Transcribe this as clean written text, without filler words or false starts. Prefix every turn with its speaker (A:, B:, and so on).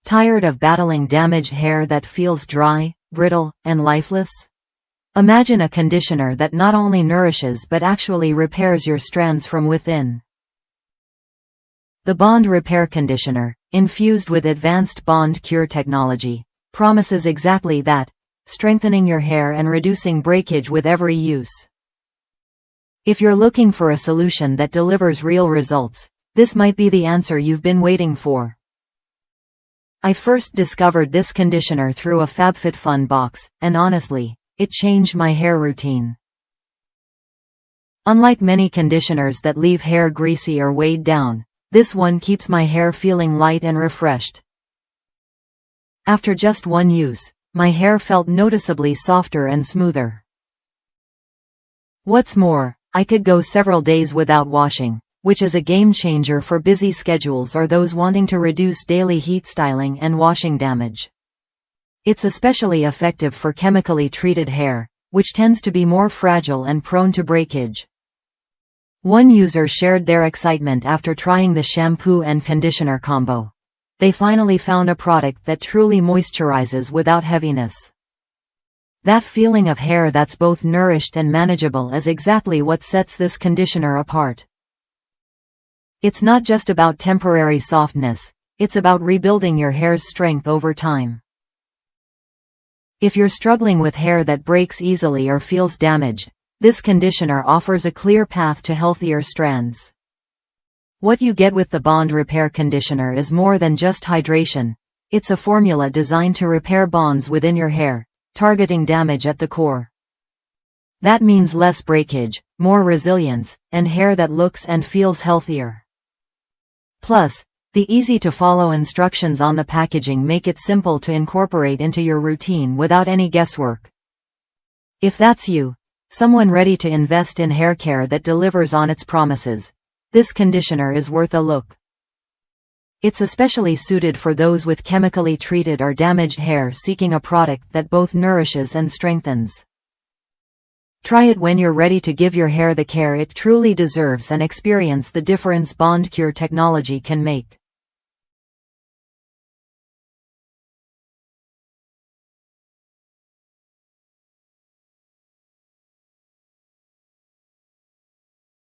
A: Tired of battling damaged hair that feels dry, brittle, and lifeless? Imagine a conditioner that not only nourishes but actually repairs your strands from within. The Bond Repair Conditioner, infused with advanced bond cure technology, promises exactly that, strengthening your hair and reducing breakage with every use. If you're looking for a solution that delivers real results, this might be the answer you've been waiting for. I first discovered this conditioner through a FabFitFun box, and honestly, it changed my hair routine. Unlike many conditioners that leave hair greasy or weighed down, this one keeps my hair feeling light and refreshed. After just one use, my hair felt noticeably softer and smoother. What's more, I could go several days without washing, which is a game changer for busy schedules or those wanting to reduce daily heat styling and washing damage. It's especially effective for chemically treated hair, which tends to be more fragile and prone to breakage. One user shared their excitement after trying the shampoo and conditioner combo. They finally found a product that truly moisturizes without heaviness. That feeling of hair that's both nourished and manageable is exactly what sets this conditioner apart. It's not just about temporary softness, it's about rebuilding your hair's strength over time. If you're struggling with hair that breaks easily or feels damaged, this conditioner offers a clear path to healthier strands. What you get with the Bond Repair Conditioner is more than just hydration. It's a formula designed to repair bonds within your hair, targeting damage at the core. That means less breakage, more resilience, and hair that looks and feels healthier. Plus, the easy-to-follow instructions on the packaging make it simple to incorporate into your routine without any guesswork. If that's you, someone ready to invest in hair care that delivers on its promises, this conditioner is worth a look. It's especially suited for those with chemically treated or damaged hair seeking a product that both nourishes and strengthens. Try it when you're ready to give your hair the care it truly deserves and experience the difference Bond Cure technology can make.